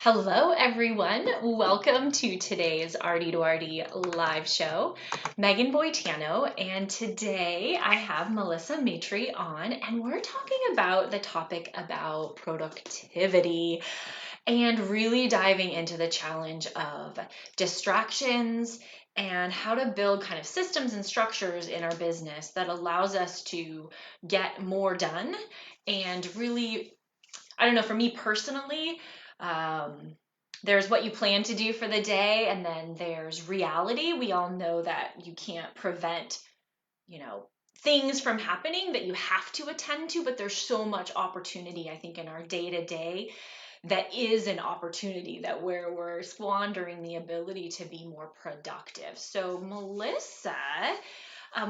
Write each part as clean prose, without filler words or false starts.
Hello, everyone. Welcome to today's RD2RD Live Show. Megan Boitano, and today I have Melissa Matry on, and we're talking about the topic about productivity and really diving into the challenge of distractions and how to build kind of systems and structures in our business that allows us to get more done and really, I don't know, for me personally, um, there's what you plan to do for the day, and then there's reality. We all know that you can't prevent, you know, things from happening that you have to attend to, but there's so much opportunity, I think, in our day to day that is an opportunity that where we're squandering the ability to be more productive. So, Melissa,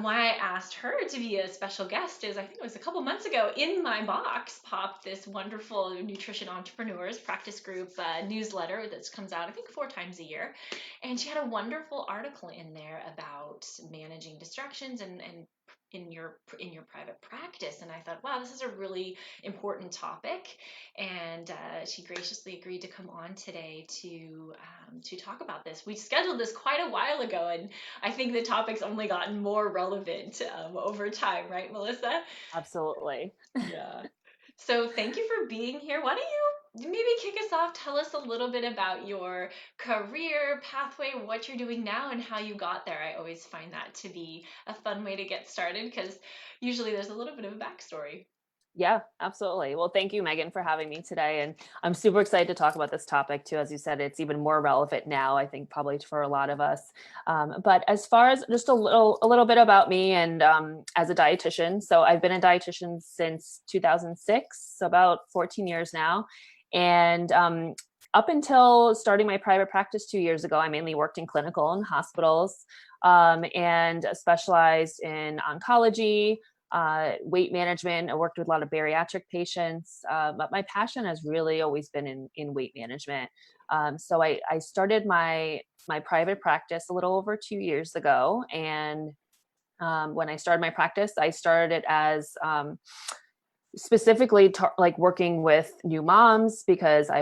why I asked her to be a special guest is I think it was a couple months ago in my box popped this wonderful nutrition entrepreneurs practice group newsletter that comes out I think 4 times a year, and she had a wonderful article in there about managing distractions and in your private practice, and I thought, wow, this is a really important topic, and she graciously agreed to come on today to talk about this. We scheduled this quite a while ago, and I think the topic's only gotten more relevant over time, right, Melissa? Absolutely. Yeah. So thank you for being here. Why don't you maybe kick us off? Tell us a little bit about your career pathway, what you're doing now, and how you got there. I always find that to be a fun way to get started because usually there's a little bit of a backstory. Yeah, absolutely. Well, thank you, Megan, for having me today. And I'm super excited to talk about this topic too. As you said, it's even more relevant now, I think, probably for a lot of us. But as far as just a little bit about me and as a dietitian, so I've been a dietitian since 2006, so about 14 years now. And up until starting my private practice 2 years ago, I mainly worked in clinical and hospitals and specialized in oncology, weight management. I worked with a lot of bariatric patients, but my passion has really always been in weight management. So I started my private practice a little over 2 years ago, and when I started my practice, I started it as specifically like working with new moms because I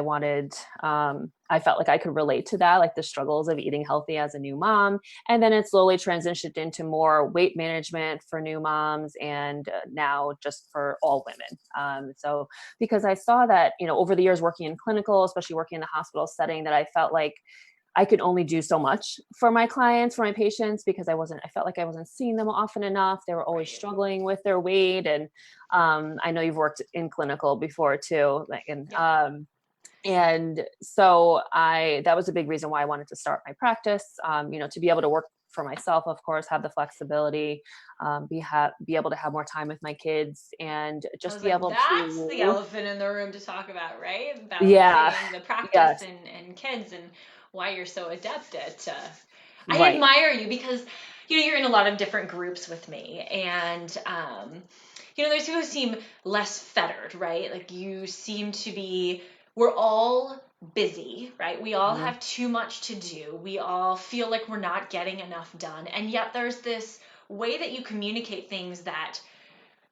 felt like I could relate to that, like the struggles of eating healthy as a new mom. And then it slowly transitioned into more weight management for new moms, and now just for all women. So because I saw that, over the years working in clinical, especially working in the hospital setting, that I felt like I could only do so much for my clients, for my patients, because I felt like I wasn't seeing them often enough. They were always Right. struggling with their weight. And I know you've worked in clinical before too, like, Yep. and so that was a big reason why I wanted to start my practice, to be able to work for myself, of course, have the flexibility, be able to have more time with my kids, and I just was be like, able that's the to, elephant in the room to talk about, right? yeah, Balancing the practice yes, and kids and why you're so adept at. I right. admire you because, you're in a lot of different groups with me. And, there's people who seem less fettered, right? Like you seem to be, we're all busy, right? We all Mhm. have too much to do. We all feel like we're not getting enough done. And yet there's this way that you communicate things that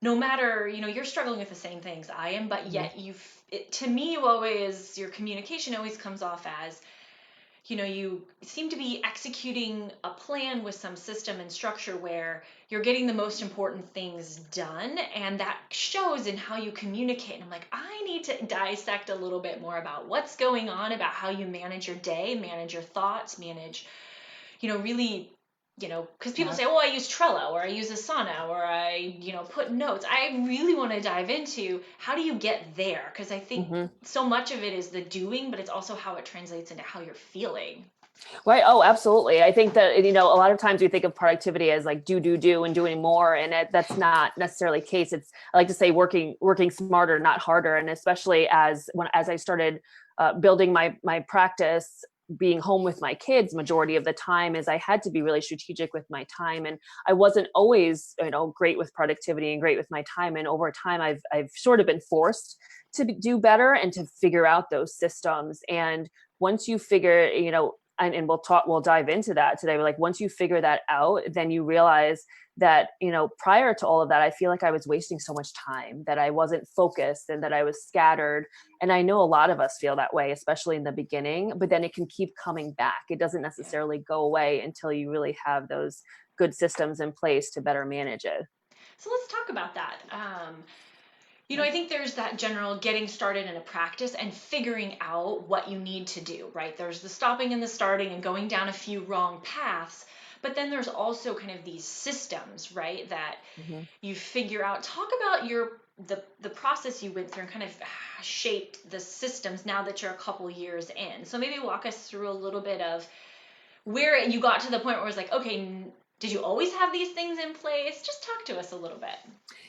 no matter, you're struggling with the same things I am, but Mhm. yet to me, you always, your communication always comes off as, you seem to be executing a plan with some system and structure where you're getting the most important things done. And that shows in how you communicate. And I'm like, I need to dissect a little bit more about what's going on, about how you manage your day, manage your thoughts, manage, really, because people Yeah. say, oh, I use Trello or I use Asana or I, put notes. I really want to dive into how do you get there? Because I think Mhm. so much of it is the doing, but it's also how it translates into how you're feeling. Right. Oh, absolutely. I think that, a lot of times we think of productivity as like do and doing more. And that's not necessarily the case. I like to say working smarter, not harder. And especially as I started building my practice, being home with my kids majority of the time, is I had to be really strategic with my time. And I wasn't always, great with productivity and great with my time. And over time, I've sort of been forced to do better and to figure out those systems. And once you figure, and we'll dive into that today. But like, once you figure that out, then you realize that, prior to all of that, I feel like I was wasting so much time, that I wasn't focused and that I was scattered. And I know a lot of us feel that way, especially in the beginning, but then it can keep coming back. It doesn't necessarily go away until you really have those good systems in place to better manage it. So let's talk about that. I think there's that general getting started in a practice and figuring out what you need to do, right? There's the stopping and the starting and going down a few wrong paths, but then there's also kind of these systems, right, that Mm-hmm. you figure out. Talk about the process you went through and kind of shaped the systems now that you're a couple years in. So maybe walk us through a little bit of where you got to the point where it's like, okay, did you always have these things in place? Just talk to us a little bit.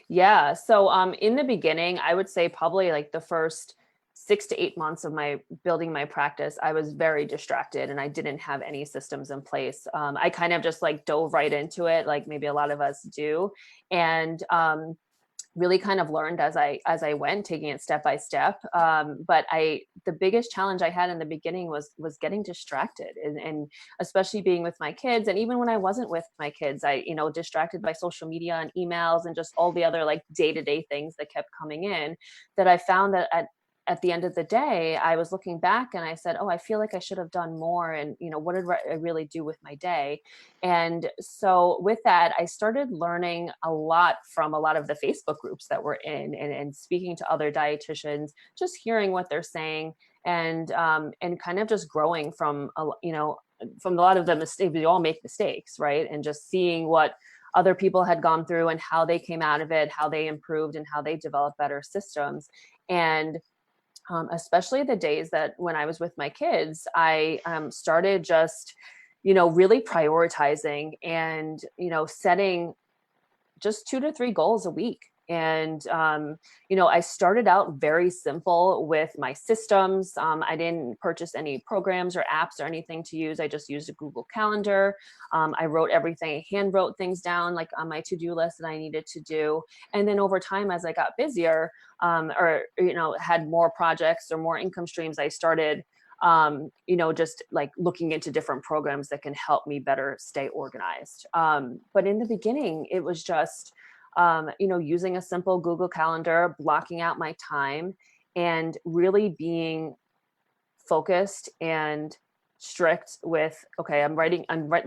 Yeah. So in the beginning, I would say probably like the first 6 to 8 months of my building my practice, I was very distracted and I didn't have any systems in place. I kind of just like dove right into it, like maybe a lot of us do. And really kind of learned as I went, taking it step by step. But the biggest challenge I had in the beginning was getting distracted, and especially being with my kids. And even when I wasn't with my kids, I, distracted by social media and emails and just all the other like day-to-day things that kept coming in, that I found that at the end of the day, I was looking back and I said, oh, I feel like I should have done more. And, what did I really do with my day? And so with that, I started learning a lot from a lot of the Facebook groups that we're in, and speaking to other dietitians, just hearing what they're saying, and kind of just growing from, from a lot of the mistakes. We all make mistakes, right? And just seeing what other people had gone through and how they came out of it, how they improved and how they developed better systems. And especially the days that when I was with my kids, I started just, really prioritizing and, setting just 2 to 3 goals a week. And, I started out very simple with my systems. I didn't purchase any programs or apps or anything to use. I just used a Google Calendar. I wrote everything, hand wrote things down like on my to-do list that I needed to do. And then over time, as I got busier, or, had more projects or more income streams, I started just like looking into different programs that can help me better stay organized. But in the beginning, it was just, using a simple Google Calendar, blocking out my time, and really being focused and strict with, okay,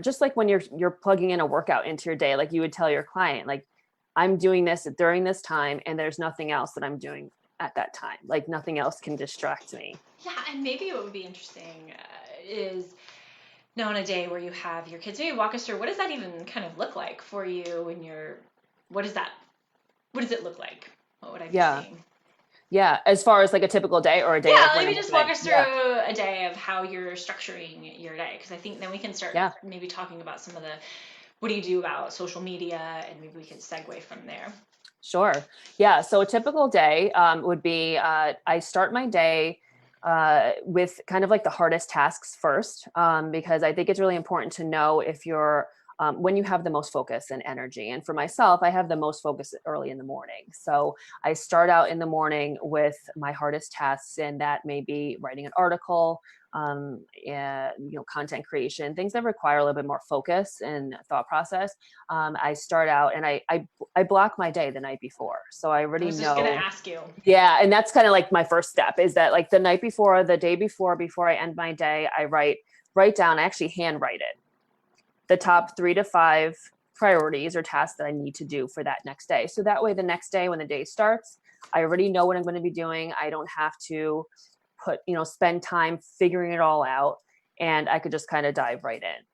just like when you're plugging in a workout into your day, like you would tell your client, like, I'm doing this during this time and there's nothing else that I'm doing at that time. Like nothing else can distract me. Yeah, and maybe what would be interesting is now on a day where you have your kids, maybe walk us through what does that even kind of look like for you when what does it look like? What would I be saying? Yeah. As far as like a typical day or a day. Yeah, like maybe just walk us through a day of how you're structuring your day. Because I think then we can start maybe talking about some of what do you do about social media, and maybe we can segue from there. Sure. Yeah. So a typical day would be, I start my day with kind of like the hardest tasks first, because I think it's really important to know if you're when you have the most focus and energy. And for myself, I have the most focus early in the morning. So I start out in the morning with my hardest tasks, and that may be writing an article, content creation, things that require a little bit more focus and thought process. I start out and I block my day the night before. So I already know. I was just going to ask you. Yeah. And that's kind of like my first step, is that like the night before, the day before I end my day, I write down, I actually handwrite it, the top 3 to 5 priorities or tasks that I need to do for that next day. So that way, the next day when the day starts, I already know what I'm going to be doing. I don't have to spend time figuring it all out, and I could just kind of dive right in.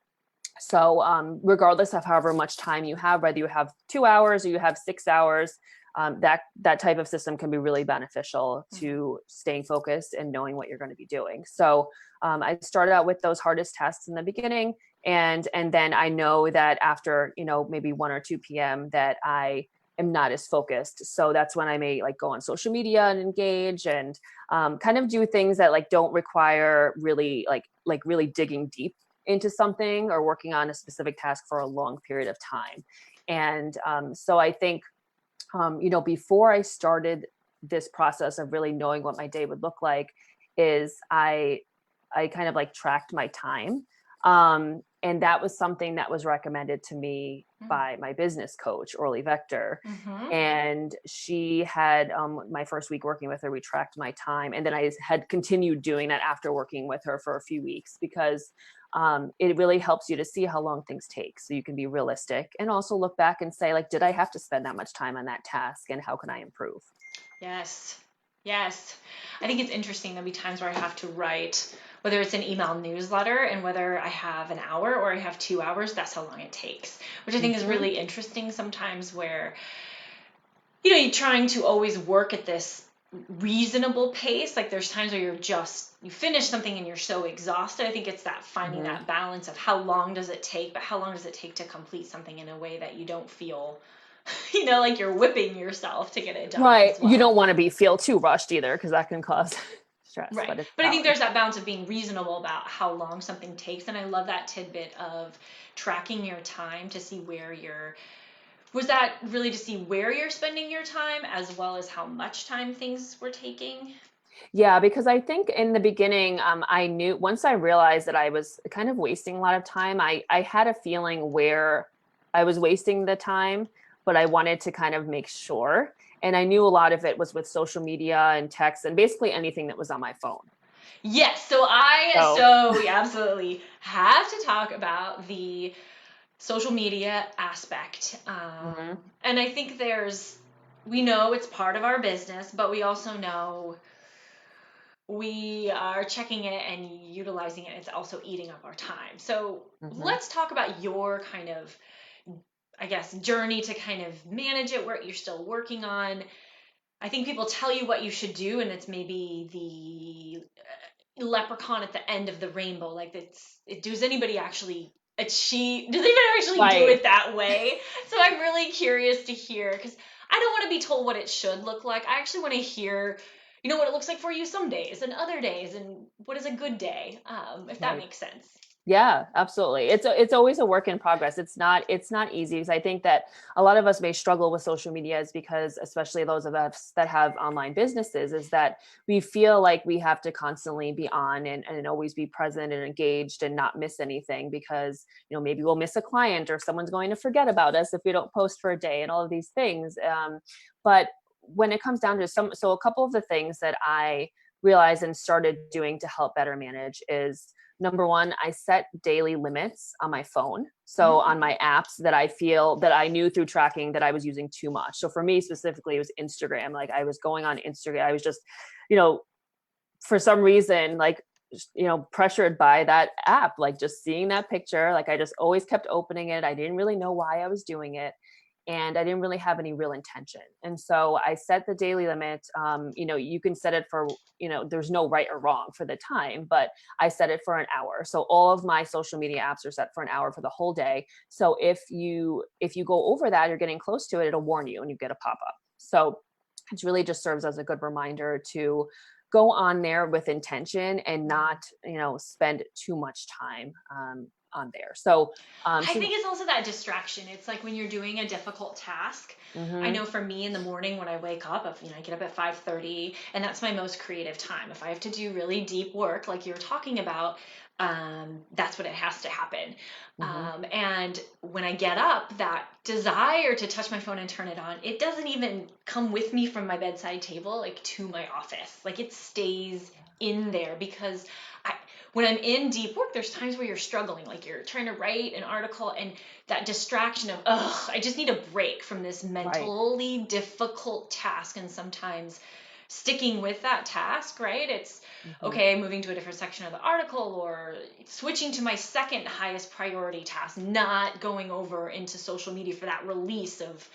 So regardless of however much time you have, whether you have 2 hours or you have 6 hours, that type of system can be really beneficial to staying focused and knowing what you're going to be doing. So I started out with those hardest tasks in the beginning, and then I know that after maybe 1 or 2 p.m. that I am not as focused. So that's when I may like go on social media and engage and kind of do things that like don't require really like really digging deep into something or working on a specific task for a long period of time. And so I think, before I started this process of really knowing what my day would look like, is I I kind of like tracked my time. And that was something that was recommended to me by my business coach, Orly Vector. Mm-hmm. And she had my first week working with her, we tracked my time. And then I had continued doing that after working with her for a few weeks, because it really helps you to see how long things take. So you can be realistic and also look back and say, like, did I have to spend that much time on that task, and how can I improve? Yes. Yes. I think it's interesting. There'll be times where I have to write, whether it's an email newsletter, and whether I have an hour or I have 2 hours, that's how long it takes, which I think is Mhm. really interesting sometimes, where, you're trying to always work at this reasonable pace. Like there's times where you finish something and you're so exhausted. I think it's that finding Mhm. that balance of how long does it take, but how long does it take to complete something in a way that you don't feel, like you're whipping yourself to get it done Right. as You well. don't want to feel too rushed either, because that can cause stress, Right. but it's But I think balance. there's that balance of being reasonable about how long something takes. And I love that tidbit of tracking your time to see where was that really to see where you're spending your time as well as how much time things were taking? Yeah, because I think in the beginning, I knew, once I realized that I was kind of wasting a lot of time, I had a feeling where I was wasting the time, but I wanted to kind of make sure. And I knew a lot of it was with social media and text and basically anything that was on my phone. Yes, So, so we absolutely have to talk about the social media aspect. mhm, And I think we know it's part of our business, but we also know we are checking it and utilizing it. It's also eating up our time. So mhm. let's talk about your kind of, I guess, journey to kind of manage it, what you're still working on. I think people tell you what you should do, and it's maybe the leprechaun at the end of the rainbow. Like, does anybody actually achieve? Does anybody actually do Right. it that way? So I'm really curious to hear, because I don't want to be told what it should look like. I actually want to hear, what it looks like for you some days and other days, and what is a good day, if that Right. makes sense. Yeah, absolutely. It's always a work in progress. It's not easy, because I think that a lot of us may struggle with social media is because, especially those of us that have online businesses, is that we feel like we have to constantly be on and always be present and engaged and not miss anything, because, maybe we'll miss a client or someone's going to forget about us if we don't post for a day and all of these things. But when it comes down to so a couple of the things that I realized and started doing to help better manage is, number one, I set daily limits on my phone. So Mm-hmm. on my apps that I feel that I knew through tracking that I was using too much. So for me specifically, it was Instagram. Like I was going on Instagram. I was just, you know, for some reason, like, pressured by that app, like just seeing that picture, like I just always kept opening it. I didn't really know why I was doing it. And I didn't really have any real intention. And so I set the daily limit. You can set it for, there's no right or wrong for the time, but I set it for an hour. So all of my social media apps are set for an hour for the whole day. So if you go over that, you're getting close to it, it'll warn you and you get a pop-up. So it really just serves as a good reminder to go on there with intention and not, spend too much time on there. So, I think it's also that distraction. It's like when you're doing a difficult task. I mhm, know for me in the morning when I wake up, if I get up at 5:30, and that's my most creative time. If I have to do really deep work, like you were talking about, that's when it has to happen. mhm, And when I get up, that desire to touch my phone and turn it on, it doesn't even come with me from my bedside table, like to my office. Like it stays in there because I, when I'm in deep work, there's times where you're struggling, like you're trying to write an article, and that distraction of, I just need a break from this right. mentally difficult task. And sometimes sticking with that task, right? It's Mhm. okay, moving to a different section of the article or switching to my second highest priority task, not going over into social media for that release of,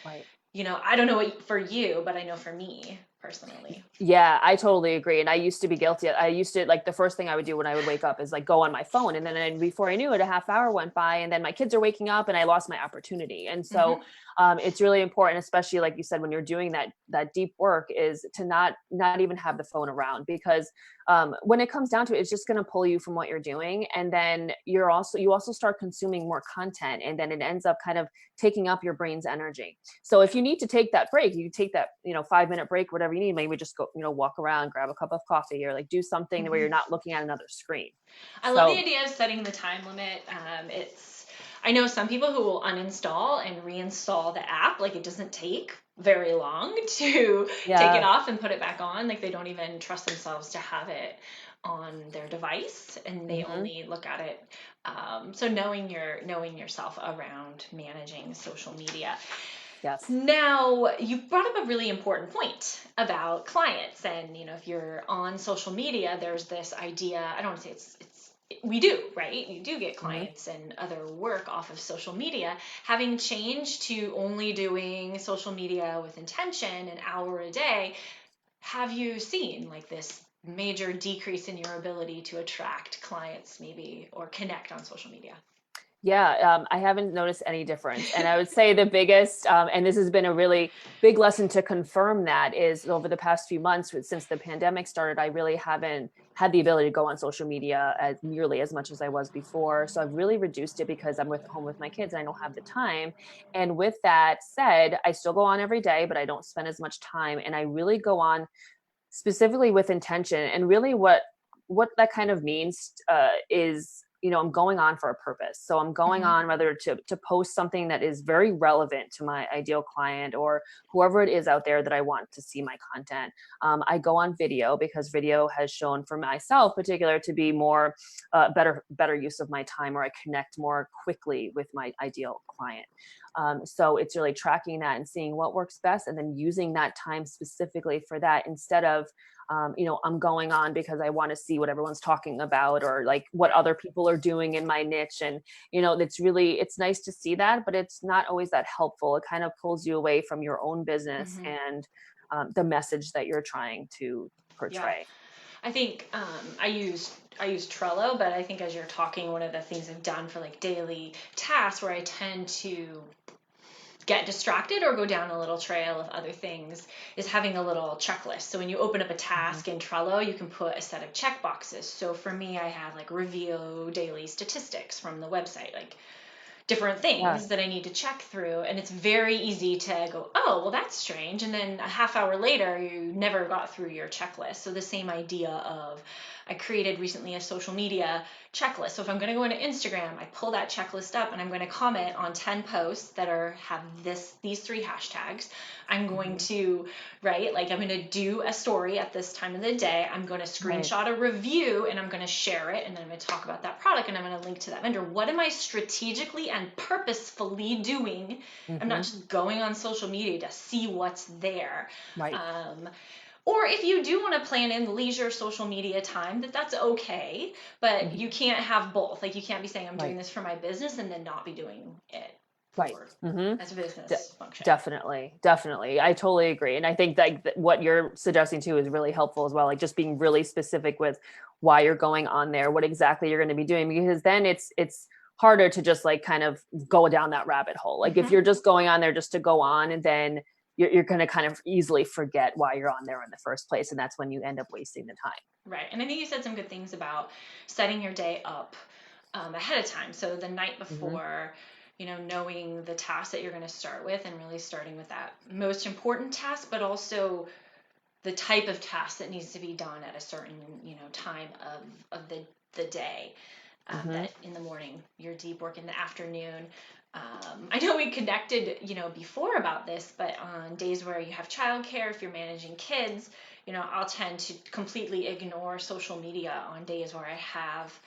Right. I don't know what for you, but I know for me personally. Yeah, I totally agree. And I used to be guilty. I used to, like, the first thing I would do when I would wake up is like go on my phone. And then before I knew it, a half hour went by and then my kids are waking up and I lost my opportunity. And so Hmm. it's really important, especially like you said, when you're doing that deep work, is to not even have the phone around, because when it comes down to it, it's just going to pull you from what you're doing. And then you also start consuming more content, and then it ends up kind of taking up your brain's energy. So if you need to take that break, you take that, 5-minute break, whatever you need, maybe just go, walk around, grab a cup of coffee, or like do something where you're not looking at another screen. I love the So idea of setting the time limit. I know some people who will uninstall and reinstall the app. Like, it doesn't take very long to take it yeah. off and put it back on. Like, they don't even trust themselves to have it on their device, and they Hmm. only look at it. So knowing yourself around managing social media. Yes. Now, you brought up a really important point about clients. And, if you're on social media, there's this idea, I don't want to say we do, right? You do get Hmm. clients and other work off of social media. Having changed to only doing social media with intention, an hour a day, have you seen like this major decrease in your ability to attract clients maybe or connect on social media? Yeah, I haven't noticed any difference. And I would say the biggest, and this has been a really big lesson to confirm that, is over the past few months, since the pandemic started, I really haven't had the ability to go on social media as nearly as much as I was before. So I've really reduced it because I'm with home with my kids and I don't have the time. And with that said, I still go on every day, but I don't spend as much time. And I really go on specifically with intention. And really what that kind of means is, I'm going on for a purpose. So I'm going Mhm. on whether to post something that is very relevant to my ideal client or whoever it is out there that I want to see my content. I go on video because video has shown for myself particular to be more better use of my time, or I connect more quickly with my ideal client. So it's really tracking that and seeing what works best, and then using that time specifically for that, instead of I'm going on because I want to see what everyone's talking about, or like what other people are doing in my niche. And, it's nice to see that, but it's not always that helpful. It kind of pulls you away from your own business Mhm. and the message that you're trying to Yeah. portray. I think I use Trello, but I think as you're talking, one of the things I've done for like daily tasks where I tend to get distracted or go down a little trail of other things is having a little checklist. So when you open up a Mhm. task in Trello, you can put a set of check boxes. So for me, I have like review daily statistics from the website, like different Yeah. things that I need to check through. And it's very easy to go, oh, well, that's strange. And then a half hour later, you never got through your checklist. So the same idea of, I created recently a social media checklist. So if I'm going to go into Instagram, I pull that checklist up and I'm going to comment on 10 posts that have these three hashtags. I'm going Hmm. to, right, like I'm going to do a story at this time of the day. I'm going to Right. screenshot a review and I'm going to share it, and then I'm going to talk about that product and I'm going to link to that vendor. What am I strategically and purposefully doing? I'm not Hmm. just going on social media to see what's there. Right. Um, or if you do want to plan in leisure social media time, that's okay, but Hmm. you can't have both. Like, you can't be saying I'm doing Right. this for my business and then not be doing it Right. for Hmm. as a De- business function. Definitely, definitely. I totally agree. And I think that what you're suggesting too is really helpful as well. Like just being really specific with why you're going on there, what exactly you're going to be doing, because then it's harder to just like kind of go down that rabbit hole. Like if Hmm. you're just going on there just to go on, and then you're going to kind of easily forget why you're on there in the first place. And that's when you end up wasting the time. Right. And I think you said some good things about setting your day up ahead of time. So the night Hmm. before, knowing the task that you're going to start with and really starting with that most important task, but also the type of task that needs to be done at a certain, time of the day. Hmm. That in the morning, your deep work in the afternoon. I know we connected, before about this, but on days where you have childcare, if you're managing kids, I'll tend to completely ignore social media on days where I have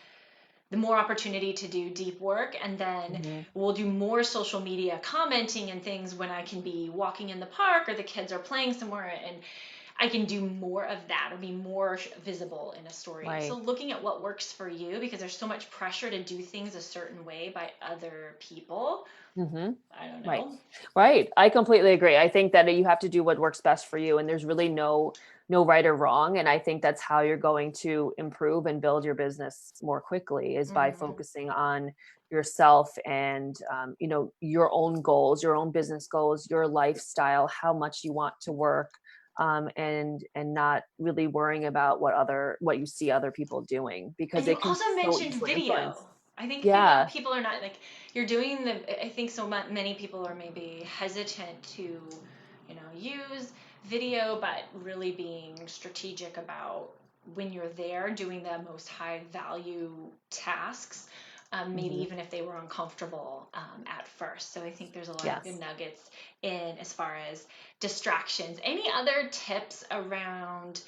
the more opportunity to do deep work, and then Hmm. we'll do more social media commenting and things when I can be walking in the park or the kids are playing somewhere, and I can do more of that or be more visible in a story. So Right. looking at what works for you, because there's so much pressure to do things a certain way by other people. Hmm. I don't Right. know. Right. I completely agree. I think that you have to do what works best for you, and there's really no right or wrong. And I think that's how you're going to improve and build your business more quickly, is by Mm-hmm. focusing on yourself and your own goals, your own business goals, your lifestyle, how much you want to work, and not really worrying about what you see other people doing, because And you it can also so mentioned easily video. influence. I think Yeah. people are not like, you're doing I think so many people are maybe hesitant to, use video, but really being strategic about when you're there doing the most high value tasks, maybe Hmm. even if they were uncomfortable at first. So I think there's a lot of good Yes. nuggets in as far as distractions. Any other tips around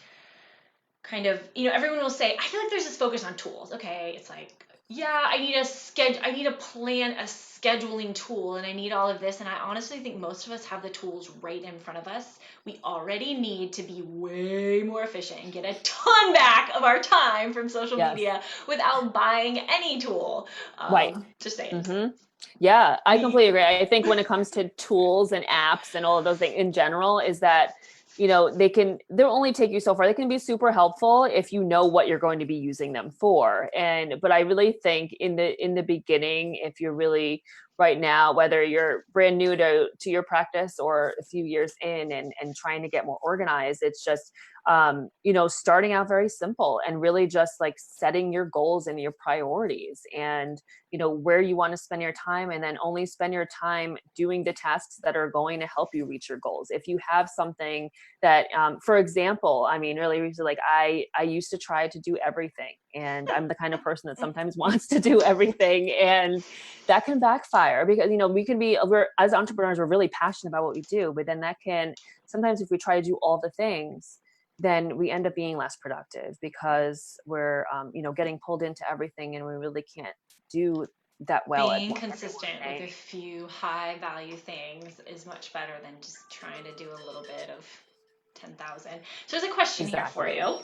kind of, everyone will say, I feel like there's this focus on tools. Okay, it's like, yeah, I need a plan, a scheduling tool, and I need all of this. And I honestly think most of us have the tools right in front of us. We already need to be way more efficient and get a ton back of our time from social Yes. media without buying any tool. Right. Just saying. Hmm. Yeah, I We, completely agree. I think when it comes to tools and apps and all of those things in general, is that, they'll only take you so far. They can be super helpful if you know what you're going to be using them for. But I really think in the beginning, if you're really right now, whether you're brand new to your practice or a few years in and trying to get more organized, it's just, starting out very simple and really just like setting your goals and your priorities, and where you want to spend your time, and then only spend your time doing the tasks that are going to help you reach your goals. If you have something that, for example, I mean, really recently, like I used to try to do everything, and I'm the kind of person that sometimes wants to do everything, and that can backfire, because we're, as entrepreneurs, we're really passionate about what we do, but then that can sometimes, if we try to do all the things, then we end up being less productive, because we're getting pulled into everything, and we really can't do that well at being every one consistent with thing. a few high value things is much better than just trying to do a little bit of 10,000. So there's a question here for Exactly. you.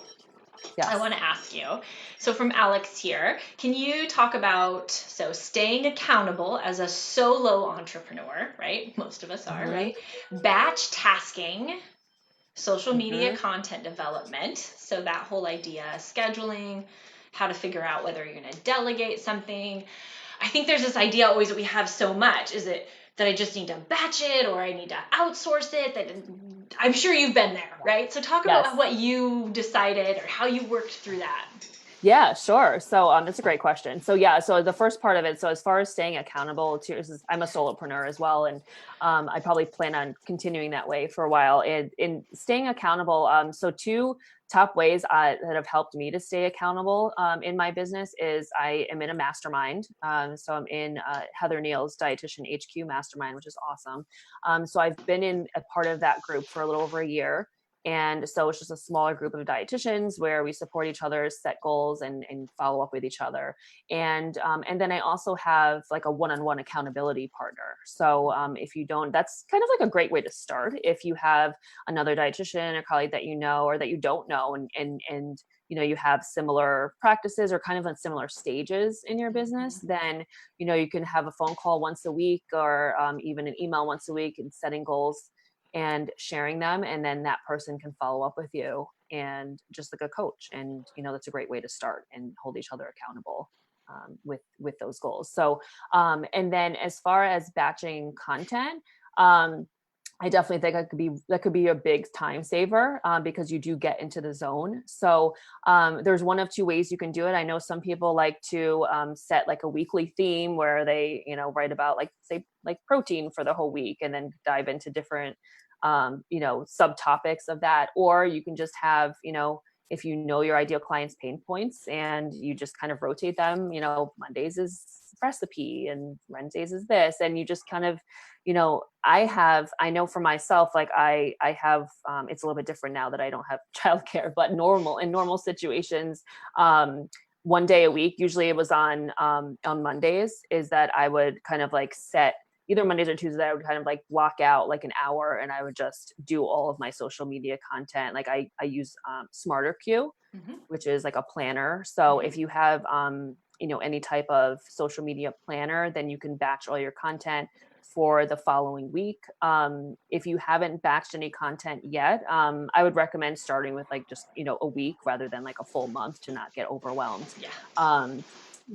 I Yes. want to ask you. So from Alex here, can you talk about staying accountable as a solo entrepreneur, right? Most of us are, Hmm. right? Batch tasking, social media Hmm. content development. So that whole idea, scheduling, how to figure out whether you're going to delegate something. I think there's this idea always that we have so much. Is it that I just need to batch it or I need to outsource it? That I'm sure you've been there, right? So talk Yes. about what you decided or how you worked through that. Yeah, sure. So that's a great question. So yeah, so the first part of it, so as far as staying accountable to, I'm a solopreneur as well, and I probably plan on continuing that way for a while. And in staying accountable, so two top ways that have helped me to stay accountable in my business is I am in a mastermind. So I'm in Heather Neal's Dietitian HQ mastermind, which is awesome. So I've been in a part of that group for a little over a year. And so it's just a smaller group of dietitians where we support each other, set goals, and follow up with each other. And then I also have like a one-on-one accountability partner. So if you don't, that's kind of like a great way to start. If you have another dietitian or colleague that you know or that you don't know, and you have similar practices or kind of on similar stages in your business, then you can have a phone call once a week, or even an email once a week, and setting goals and sharing them, and then that person can follow up with you, and just like a coach. And that's a great way to start and hold each other accountable with those goals. So and then as far as batching content, I definitely think that could be a big time saver, because you do get into the zone. So there's one of two ways you can do it. I know some people like to set like a weekly theme where they write about, like, say, like protein for the whole week, and then dive into different subtopics of that. Or you can just have, if your ideal client's pain points, and you just kind of rotate them, Mondays is recipe and Wednesdays is this, and you just kind of, I know for myself, like I have, it's a little bit different now that I don't have childcare, but in normal situations, one day a week, usually it was on Mondays, is that I would kind of like set either Mondays or Tuesdays, I would kind of like block out like an hour, and I would just do all of my social media content. Like I use Smarter Q, Mm-hmm. which is like a planner. So if you have any type of social media planner, then you can batch all your content for the following week. If you haven't batched any content yet, I would recommend starting with like just a week rather than like a full month, to not get overwhelmed. Yeah.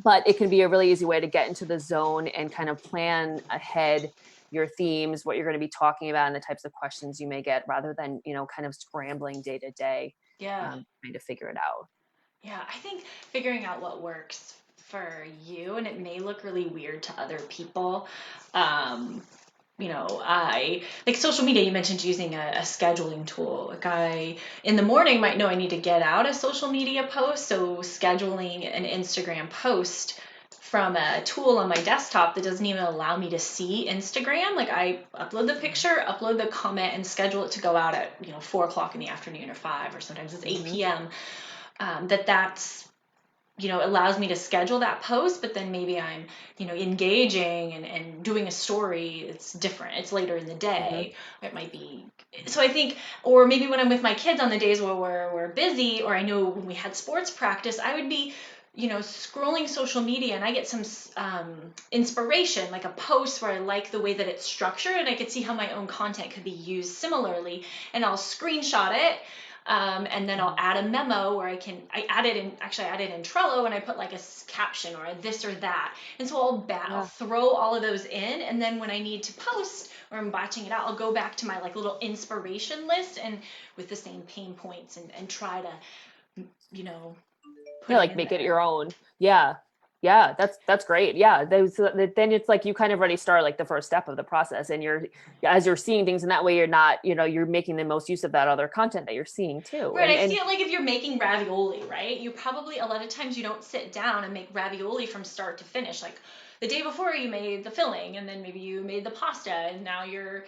But it can be a really easy way to get into the zone and kind of plan ahead your themes, what you're going to be talking about, and the types of questions you may get, rather than, kind of scrambling day to day, Yeah. trying to figure it out. Yeah, I think figuring out what works for you, and it may look really weird to other people. I like social media. You mentioned using a scheduling tool. Like I, in the morning, might know I need to get out a social media post. So scheduling an Instagram post from a tool on my desktop that doesn't even allow me to see Instagram. Like I upload the picture, upload the comment, and schedule it to go out at 4 o'clock in the afternoon or 5, or sometimes it's 8 p.m. That's allows me to schedule that post, but then maybe I'm, engaging and doing a story. It's different. It's later in the day. It might be. So I think, or maybe when I'm with my kids on the days where we're busy, or I know when we had sports practice, I would be, scrolling social media, and I get some inspiration, like a post where I like the way that it's structured, and I could see how my own content could be used similarly, and I'll screenshot it. And then I'll add a memo where I add it in Trello, and I put like a caption or a this or that. And so I'll throw all of those in. And then when I need to post or I'm batching it out, I'll go back to my like little inspiration list and with the same pain points and try to, put like make it your own. Yeah, that's great. Yeah, then it's like you kind of already start like the first step of the process, and as you're seeing things in that way, you're not, you're making the most use of that other content that you're seeing too. Right, I feel like if you're making ravioli, right, you probably, a lot of times you don't sit down and make ravioli from start to finish. Like the day before you made the filling, and then maybe you made the pasta, and now you're,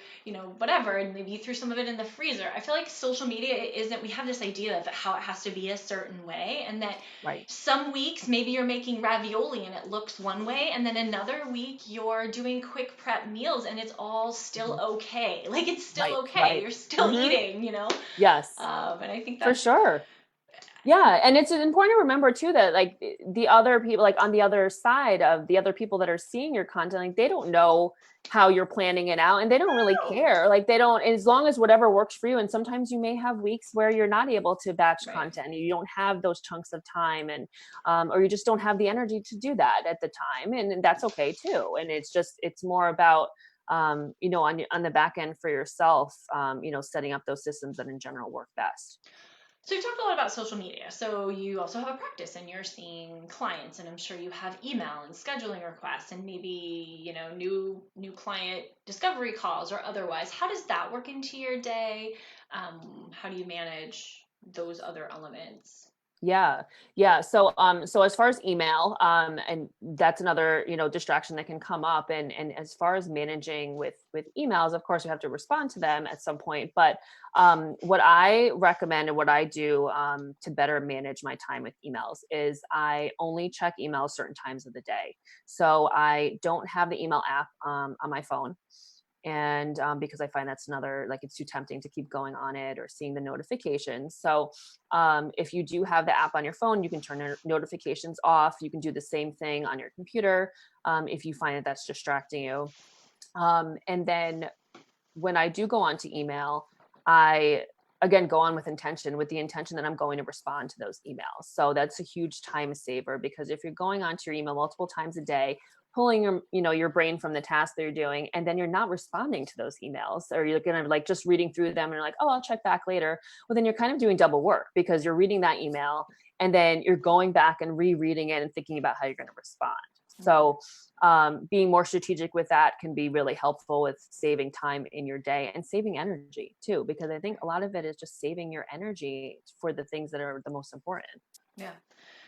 whatever, and maybe you threw some of it in the freezer. I feel like social media isn't, we have this idea of how it has to be a certain way, and that some weeks maybe you're making ravioli and it looks one way, and then another week you're doing quick prep meals and it's all still okay. Like it's still okay. You're still eating, Yes. And I think that's for sure. Yeah. And it's important to remember too, that like the other people, like on the other side of the other people that are seeing your content, like they don't know how you're planning it out, and they don't really care. Like they don't, as long as whatever works for you. And sometimes you may have weeks where you're not able to batch content, and you don't have those chunks of time, and or you just don't have the energy to do that at the time. And that's okay too. And it's more about, on the back end for yourself, setting up those systems that in general work best. So you've talked a lot about social media. So you also have a practice, and you're seeing clients, and I'm sure you have email and scheduling requests, and maybe, new client discovery calls or otherwise. How does that work into your day? How do you manage those other elements? Yeah. So as far as email, and that's another, distraction that can come up. And as far as managing with emails, of course, you have to respond to them at some point. But what I recommend and what I do to better manage my time with emails is I only check emails certain times of the day. So I don't have the email app on my phone. And because I find that's another, like, it's too tempting to keep going on it or seeing the notifications. So if you do have the app on your phone, you can turn your notifications off. You can do the same thing on your computer if you find that that's distracting you. And then when I do go on to email, I again go on with the intention that I'm going to respond to those emails. So that's a huge time saver, because if you're going onto your email multiple times a day, pulling your brain from the task that you're doing, and then you're not responding to those emails, or you're kind of like just reading through them and you're like, oh, I'll check back later. Well, then you're kind of doing double work, because you're reading that email and then you're going back and rereading it and thinking about how you're going to respond. So being more strategic with that can be really helpful with saving time in your day and saving energy too, because I think a lot of it is just saving your energy for the things that are the most important. Yeah.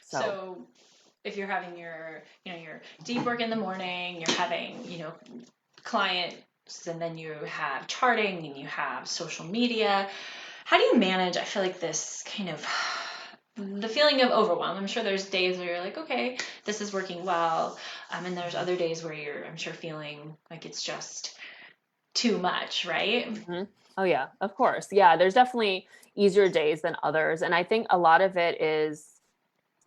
So if you're having your deep work in the morning, you're having, clients, and then you have charting and you have social media, how do you manage, I feel like, this kind of the feeling of overwhelm? I'm sure there's days where you're like, okay, this is working well. And there's other days where you're, I'm sure, feeling like it's just too much, right? Mm-hmm. Oh yeah, of course. Yeah, there's definitely easier days than others. And I think a lot of it is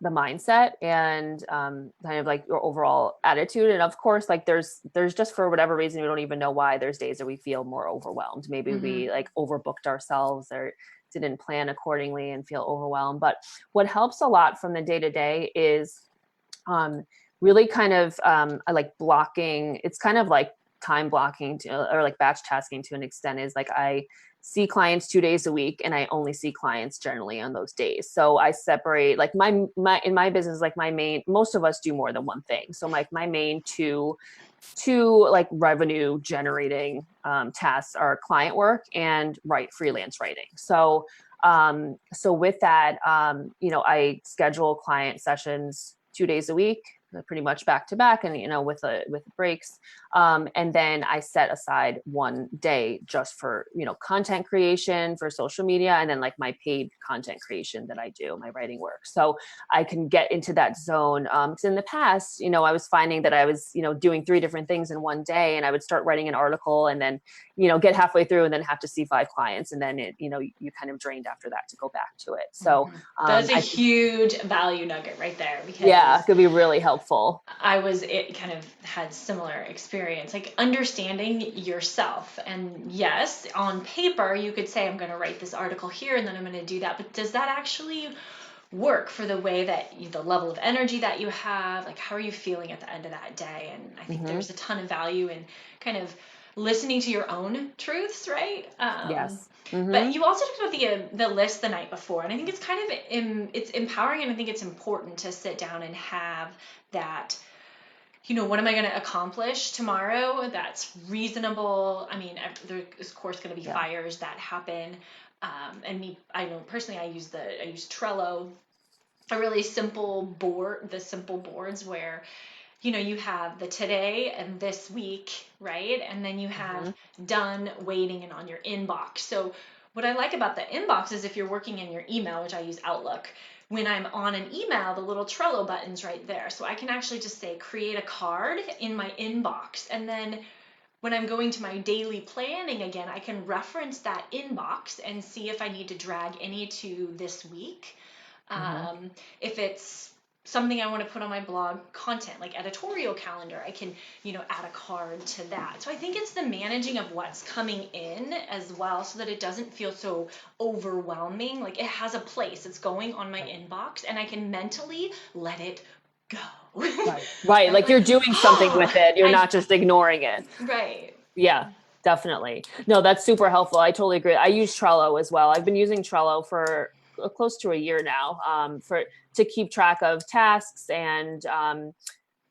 the mindset and kind of like your overall attitude. And of course, like there's just, for whatever reason, we don't even know why, there's days that we feel more overwhelmed. Maybe we like overbooked ourselves or didn't plan accordingly and feel overwhelmed. But what helps a lot from the day to day is really kind of like blocking. It's kind of like time blocking or like batch tasking to an extent is like I see clients 2 days a week and I only see clients generally on those days. So I separate like my in my business, like my main, most of us do more than one thing. So like my main two like revenue generating tasks are client work and freelance writing. So so with that, I schedule client sessions 2 days a week, pretty much back to back, and with breaks, and then I set aside one day just for content creation for social media, and then like my paid content creation that I do, my writing work. So I can get into that zone. Because in the past, I was finding that I was doing 3 different things in one day, and I would start writing an article and then get halfway through and then have to see 5 clients, and then you kind of drained after that to go back to it. So that's a huge value nugget right there, because it could be really helpful. It kind of had similar experience, like understanding yourself. And yes, on paper you could say, I'm going to write this article here and then I'm going to do that, but does that actually work for the way that the level of energy that you have? Like, how are you feeling at the end of that day? And I think there's a ton of value in kind of listening to your own truths, right? Yes. But you also talked about the list the night before, and I think it's kind of it's empowering, and I think it's important to sit down and have that. What am I going to accomplish tomorrow that's reasonable? I mean, there's of course going to be fires that happen, and I know personally, I use Trello, a really simple board, the simple boards where you have the today and this week, right? And then you have done, waiting, and on your inbox. So what I like about the inbox is if you're working in your email, which I use Outlook, when I'm on an email, the little Trello button's right there. So I can actually just say, create a card in my inbox. And then when I'm going to my daily planning again, I can reference that inbox and see if I need to drag any to this week. If it's something I want to put on my blog content, like editorial calendar, I can, add a card to that. So I think it's the managing of what's coming in as well, so that it doesn't feel so overwhelming. Like it has a place, it's going on my inbox, and I can mentally let it go. Right. Like you're doing something with it. You're not just ignoring it. Right. Yeah, definitely. No, that's super helpful. I totally agree. I use Trello as well. I've been using Trello for close to a year now, to keep track of tasks and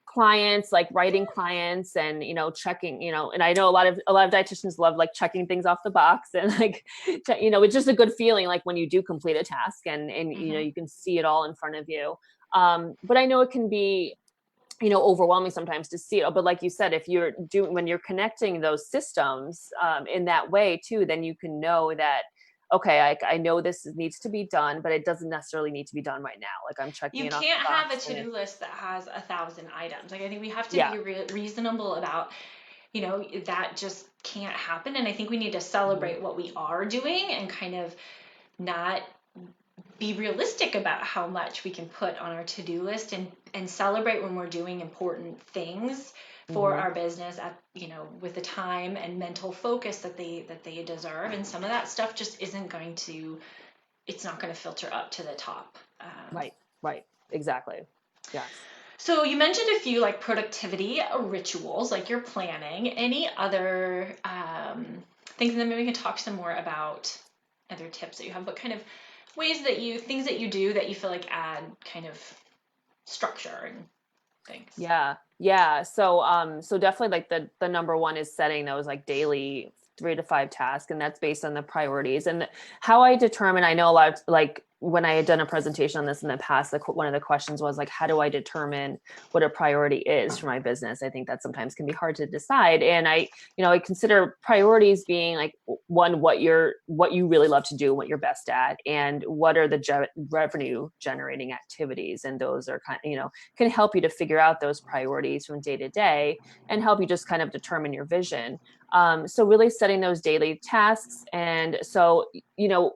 clients, like writing clients, and checking, and I know a lot of dietitians love like checking things off the box, and like it's just a good feeling like when you do complete a task, and you can see it all in front of you. But I know it can be overwhelming sometimes to see it. But like you said, when you're connecting those systems in that way too, then you can know that, okay, I know this needs to be done, but it doesn't necessarily need to be done right now. Like I'm checking it off. You can't have a to-do list that has 1,000 items. Like I think we have to be reasonable about, that just can't happen. And I think we need to celebrate what we are doing and kind of not be realistic about how much we can put on our to-do list, and celebrate when we're doing important things for our business at with the time and mental focus that they deserve. And some of that stuff just isn't going to, it's not going to filter up to the top. Right, exactly. Yeah. So you mentioned a few like productivity rituals, like your planning. Any other things? And then maybe we can talk some more about other tips that you have, but kind of things that you do that you feel like add kind of structure and things. Yeah. So definitely like the number one is setting those like daily 3 to 5 tasks. And that's based on the priorities. And how I determine, I know a lot of, like when I had done a presentation on this in the past, one of the questions was like, how do I determine what a priority is for my business? I think that sometimes can be hard to decide. And I consider priorities being like, one, what you really love to do, what you're best at, and what are the revenue generating activities. And those are kind of, can help you to figure out those priorities from day to day and help you just kind of determine your vision. So really setting those daily tasks. And so,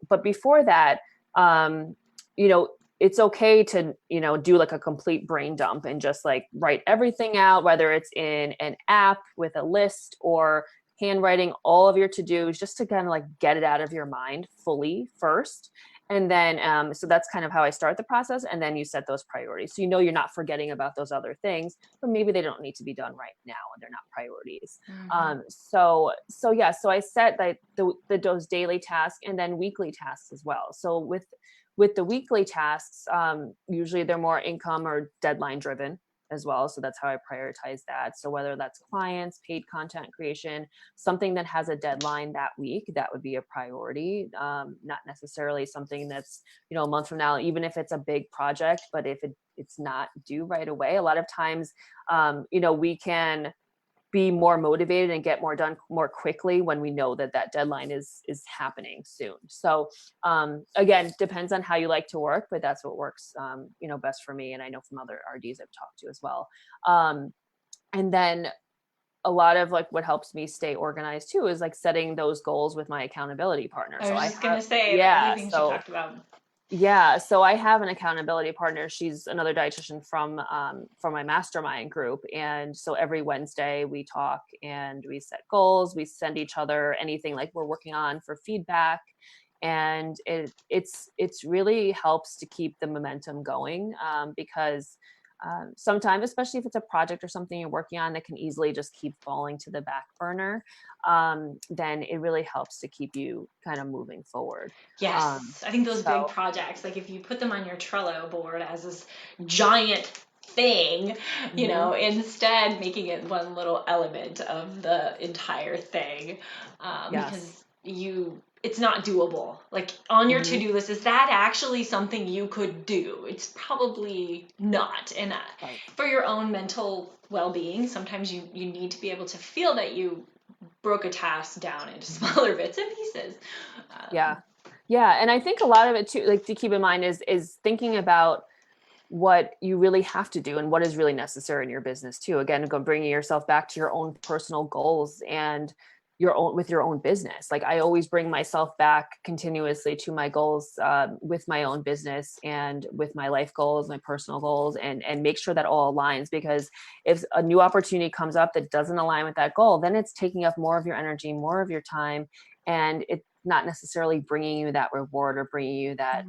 but before that, it's okay to, do like a complete brain dump and just like write everything out, whether it's in an app with a list or handwriting all of your to-dos, just to kind of like get it out of your mind fully first. And then, so that's kind of how I start the process. And then you set those priorities. So, you're not forgetting about those other things, but maybe they don't need to be done right now and they're not priorities. Mhm. So I set those daily tasks and then weekly tasks as well. So with the weekly tasks, usually they're more income or deadline driven as well. So that's how I prioritize that. So whether that's clients, paid content creation, something that has a deadline that week, that would be a priority. Not necessarily something that's, a month from now, even if it's a big project, but if it's not due right away, a lot of times, we can be more motivated and get more done more quickly when we know that deadline is happening soon. So again, depends on how you like to work, but that's what works best for me, and I know from other RDs I've talked to as well. And then a lot of like what helps me stay organized too is like setting those goals with my accountability partner. I So was I just gonna have say the other yeah things you so talked about. yeah, so I have an accountability partner. She's another dietitian from my mastermind group, and so every Wednesday we talk and we set goals. We send each other anything like we're working on for feedback, and it's really helps to keep the momentum going, because sometimes, especially if it's a project or something you're working on that can easily just keep falling to the back burner, then it really helps to keep you kind of moving forward. Um, Yes, I think those so big projects, like if you put them on your Trello board as this giant thing, mhm. instead making it one little element of the entire thing, Yes. because it's not doable. Like on your Mhm. to-do list, is that actually something you could do? It's probably not. And Right. for your own mental well-being, sometimes you need to be able to feel that you broke a task down into Mhm. smaller bits and pieces. Yeah. Yeah, and I think a lot of it too, like, to keep in mind is thinking about what you really have to do and what is really necessary in your business too. Again, bringing yourself back to your own personal goals and your own business. Like, I always bring myself back continuously to my goals, with my own business and with my life goals, my personal goals, and make sure that all aligns. Because if a new opportunity comes up that doesn't align with that goal, then it's taking up more of your energy, more of your time, and it's not necessarily bringing you that reward or bringing you that,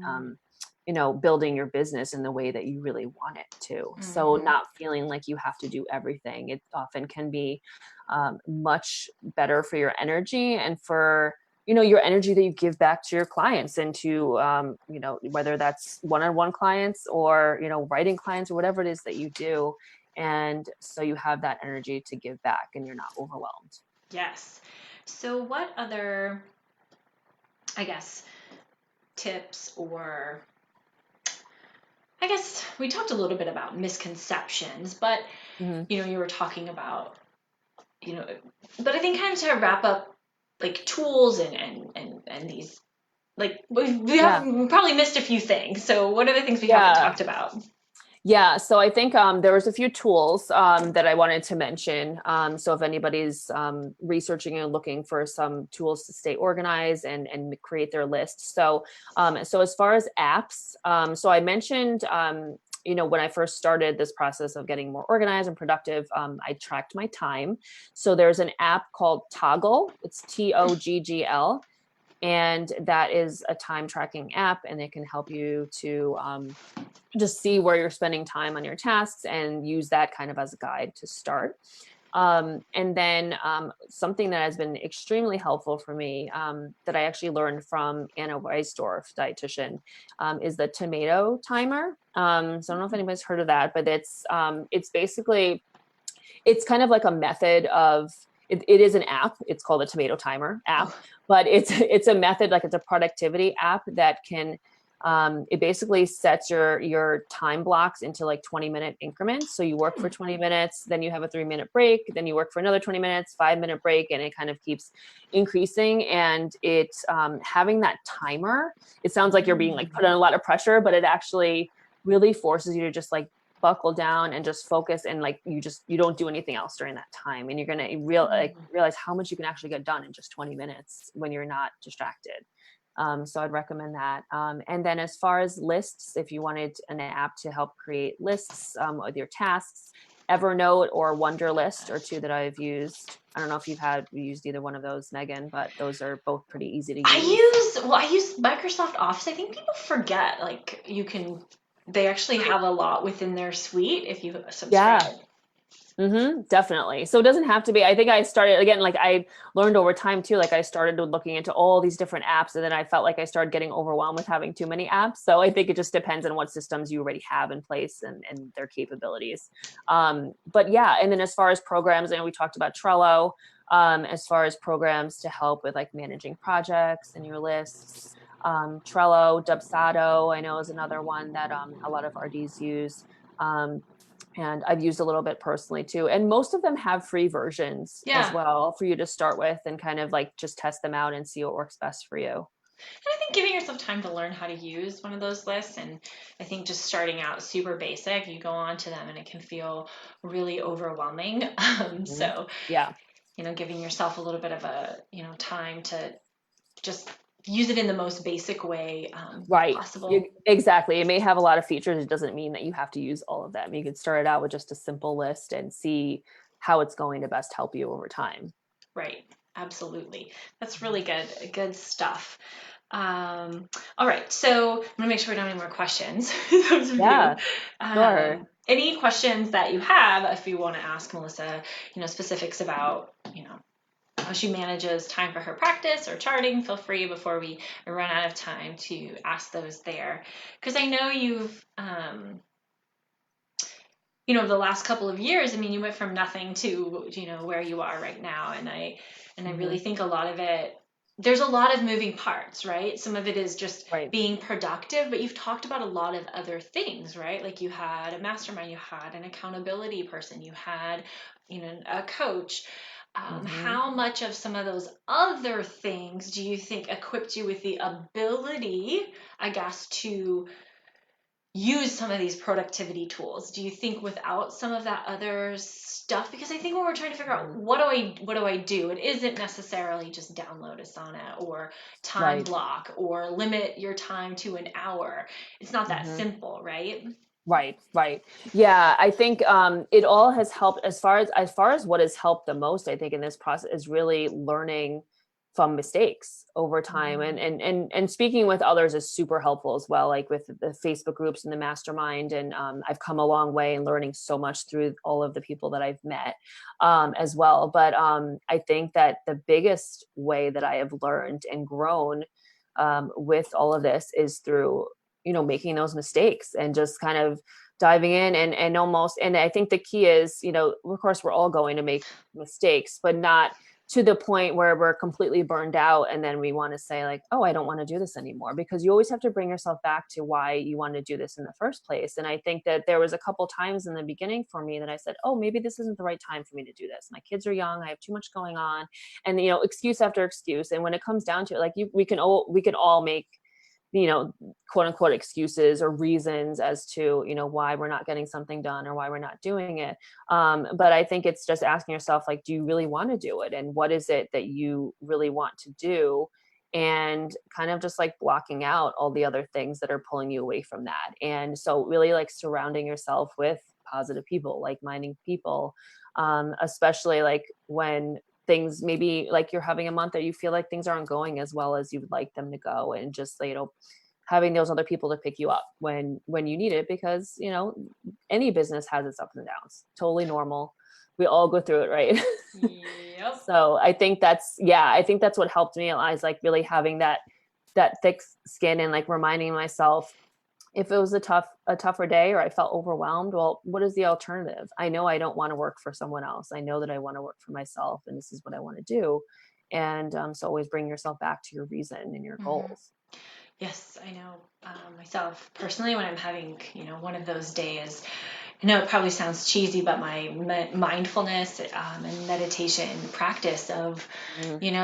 building your business in the way that you really want it to. So Mhm. not feeling like you have to do everything. It often can be, much better for your energy and for, your energy that you give back to your clients and to, whether that's one-on-one clients or, writing clients or whatever it is that you do. And so you have that energy to give back and you're not overwhelmed. Yes. So, what other, I guess, tips or I guess we talked a little bit about misconceptions, but Mhm. you were talking about, you know, but I think kind of to wrap up like tools and these like Yeah. we probably missed a few things. So, what are the things we haven't Yeah. talked about? Yeah, so I think there was a few tools that I wanted to mention. So if anybody's researching and looking for some tools to stay organized and create their list. So as far as apps, so I mentioned, when I first started this process of getting more organized and productive, I tracked my time. So there's an app called Toggle. It's Toggl, and that is a time tracking app, and it can help you to just see where you're spending time on your tasks and use that kind of as a guide to start. And then something that has been extremely helpful for me, that I actually learned from Anna Weisdorf, dietitian, is the tomato timer. So I don't know if anybody's heard of that, but it's basically, it's kind of like a method of, it is an app. It's called a tomato timer app, Oh, but it's a method, like it's a productivity app that can, it basically sets your time blocks into like 20-minute increments. So you work for 20 minutes, then you have a 3-minute break, then you work for another 20 minutes, 5-minute break, and it kind of keeps increasing. And it's, having that timer, it sounds like you're being like put on a lot of pressure, but it actually really forces you to just like buckle down and just focus, and like you don't do anything else during that time, and you're gonna realize how much you can actually get done in just 20 minutes when you're not distracted. So I'd recommend that. And then as far as lists, if you wanted an app to help create lists, with your tasks, Evernote or Wunderlist are two that I've used. I don't know if you used either one of those, Megan, but those are both pretty easy to use. I use Microsoft Office. I think people forget, like, they actually have a lot within their suite if you subscribe. Yeah. Definitely. So it doesn't have to be, I think I started again, like I learned over time too, like I started looking into all these different apps and then I felt like I started getting overwhelmed with having too many apps. So I think it just depends on what systems you already have in place and their capabilities. But yeah, and then as far as programs, and we talked about Trello, as far as programs to help with like managing projects and your lists, Trello, Dubsado, I know is another one that a lot of RDs use. And I've used a little bit personally too. And most of them have free versions as well for you to start with and kind of like just test them out and see what works best for you. And I think giving yourself time to learn how to use one of those lists, and I think just starting out super basic, you go on to them and it can feel really overwhelming. So, yeah, giving yourself a little bit of a, time to just use it in the most basic way possible. Exactly. It may have a lot of features. It doesn't mean that you have to use all of them. You can start it out with just a simple list and see how it's going to best help you over time. Right. Absolutely. That's really good stuff. All right. So I'm gonna make sure we don't have any more questions. Yeah. Sure. Any questions that you have, if you want to ask Melissa, specifics about, how she manages time for her practice or charting, feel free before we run out of time to ask those there. Because I know you've, the last couple of years, I mean, you went from nothing to, where you are right now. And I really think a lot of it, there's a lot of moving parts, right? Some of it is just being productive, but you've talked about a lot of other things, right? Like you had a mastermind, you had an accountability person, you had, a coach. How much of some of those other things do you think equipped you with the ability, I guess, to use some of these productivity tools? Do you think without some of that other stuff, because I think when we're trying to figure out what do I do, it isn't necessarily just download Asana or time block or limit your time to an hour. It's not that simple, right? Right. Yeah, I think it all has helped as far as what has helped the most, I think, in this process is really learning from mistakes over time and speaking with others is super helpful as well, like with the Facebook groups and the mastermind. And I've come a long way in learning so much through all of the people that I've met as well. But I think that the biggest way that I have learned and grown with all of this is through making those mistakes and just kind of diving in and I think the key is, of course we're all going to make mistakes, but not to the point where we're completely burned out and then we want to say like, oh, I don't want to do this anymore, because you always have to bring yourself back to why you want to do this in the first place. And I think that there was a couple times in the beginning for me that I said, oh, maybe this isn't the right time for me to do this. My kids are young, I have too much going on, and excuse after excuse. And when it comes down to it, like we can all make quote unquote excuses or reasons as to, why we're not getting something done or why we're not doing it. But I think it's just asking yourself, like, do you really want to do it? And what is it that you really want to do? And kind of just like blocking out all the other things that are pulling you away from that. And so really like surrounding yourself with positive people, like-minded people, especially like when things maybe like you're having a month that you feel like things aren't going as well as you would like them to go, and just having those other people to pick you up when you need it, because any business has its ups and downs, totally normal, we all go through it, right? Yep. So I think that's what helped me is like really having that thick skin and like reminding myself, if it was a tougher day or I felt overwhelmed, well, what is the alternative? I know I don't want to work for someone else. I know that I want to work for myself, and this is what I want to do. And so always bring yourself back to your reason and your goals. Yes, I know myself personally when I'm having, one of those days. I know it probably sounds cheesy, but my mindfulness and meditation practice of,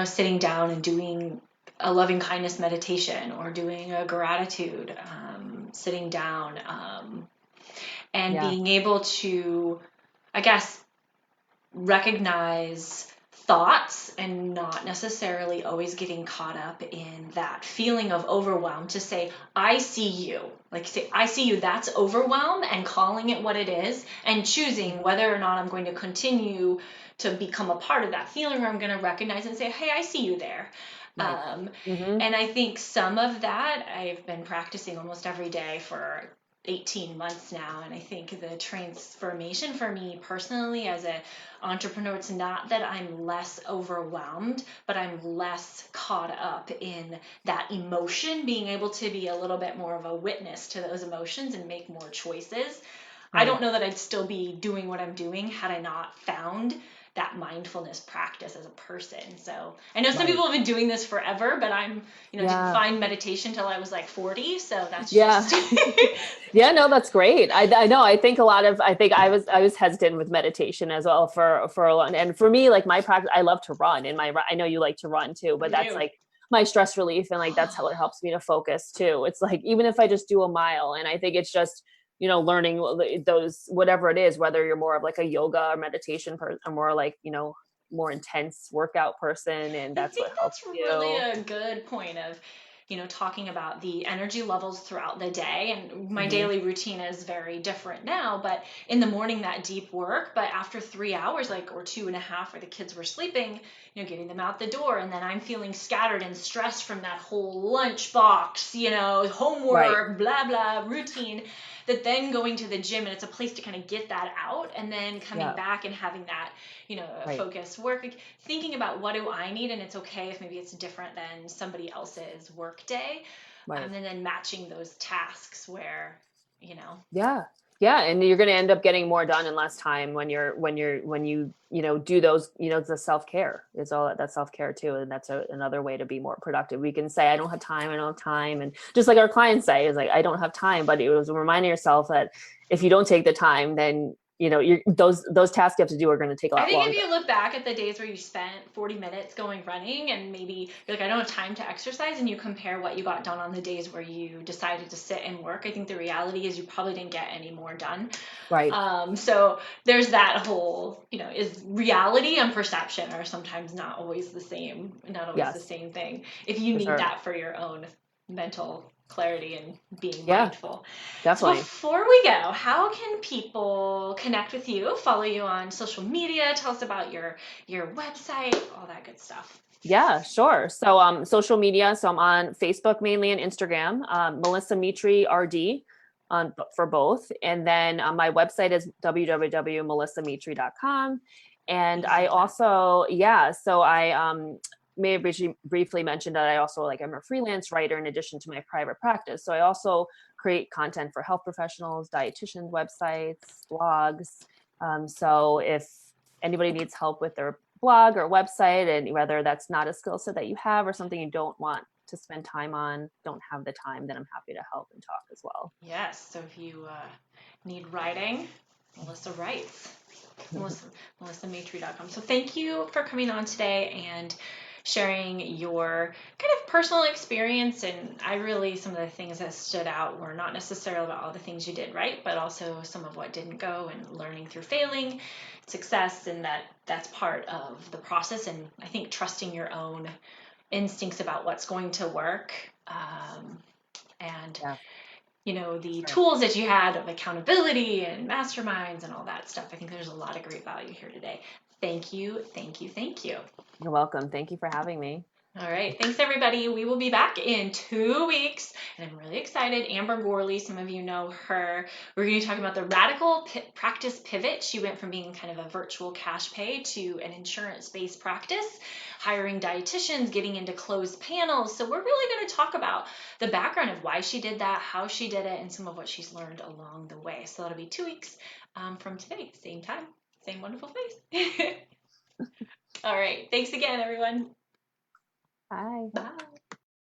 sitting down and doing a loving kindness meditation or doing a gratitude, sitting down and being able to, I guess, recognize thoughts and not necessarily always getting caught up in that feeling of overwhelm, to say, I see you, like say, I see you, that's overwhelm, and calling it what it is and choosing whether or not I'm going to continue to become a part of that feeling, or I'm going to recognize and say, hey, I see you there. Right. And I think some of that I've been practicing almost every day for 18 months now. And I think the transformation for me personally as an entrepreneur, it's not that I'm less overwhelmed, but I'm less caught up in that emotion, being able to be a little bit more of a witness to those emotions and make more choices. I don't know that I'd still be doing what I'm doing had I not found that mindfulness practice as a person. So I know some people have been doing this forever, but I'm, didn't find meditation till I was like 40. So that's just. Yeah, no, that's great. I know. I think I was hesitant with meditation as well for a long, and for me, like my practice, I love to run, and I know you like to run too, but that's like my stress relief, and like that's how it helps me to focus too. It's like, even if I just do a mile, and I think it's just, learning those, whatever it is, whether you're more of like a yoga or meditation person, or more like, more intense workout person, and that's what helps you. Really a good point of, talking about the energy levels throughout the day. And my daily routine is very different now, but in the morning, that deep work, but after 3 hours, like, or 2.5, where the kids were sleeping, getting them out the door. And then I'm feeling scattered and stressed from that whole lunch box, homework, blah, blah, routine, that then going to the gym, and it's a place to kind of get that out, and then coming back and having that, focus work, like, thinking about what do I need, and it's okay if maybe it's different than somebody else's work day, and then matching those tasks where, Yeah, and you're going to end up getting more done in less time when you do those, the self-care is all that self-care too. And that's another way to be more productive. We can say, I don't have time. And just like our clients say, is like, I don't have time, but it was reminding yourself that if you don't take the time, then those tasks you have to do are going to take a lot longer. I think if you look back at the days where you spent 40 minutes going running, and maybe you're like, I don't have time to exercise, and you compare what you got done on the days where you decided to sit and work, I think the reality is you probably didn't get any more done. Right. So there's that whole, is reality and perception are sometimes not always the same thing. If you need that for your own mental clarity and being mindful. Definitely. So before we go, how can people connect with you, follow you on social media, tell us about your website, all that good stuff? Yeah, sure. So social media, so I'm on Facebook mainly and Instagram, Melissa Mitri RD for both. And then my website is www.melissamitri.com. And I also, so I may have briefly mentioned that I also, like, I'm a freelance writer in addition to my private practice. So I also create content for health professionals, dietitians, websites, blogs. So if anybody needs help with their blog or website, and whether that's not a skill set that you have or something you don't want to spend time on, don't have the time, then I'm happy to help and talk as well. Yes. So if you need writing, Melissa writes. MelissaMatry.com. So thank you for coming on today and sharing your kind of personal experience. And some of the things that stood out were not necessarily about all the things you did right, but also some of what didn't go, and learning through failing, success, and that's part of the process. And I think trusting your own instincts about what's going to work, the tools that you had of accountability and masterminds and all that stuff. I think there's a lot of great value here today. Thank you. You're welcome. Thank you for having me. All right. Thanks, everybody. We will be back in 2 weeks, and I'm really excited. Amber Gorley, some of you know her. We're going to talk about the radical practice pivot. She went from being kind of a virtual cash pay to an insurance-based practice, hiring dietitians, getting into closed panels. So we're really going to talk about the background of why she did that, how she did it, and some of what she's learned along the way. So that'll be 2 weeks from today, same time, same wonderful face. All right. Thanks again, everyone. Bye. Bye.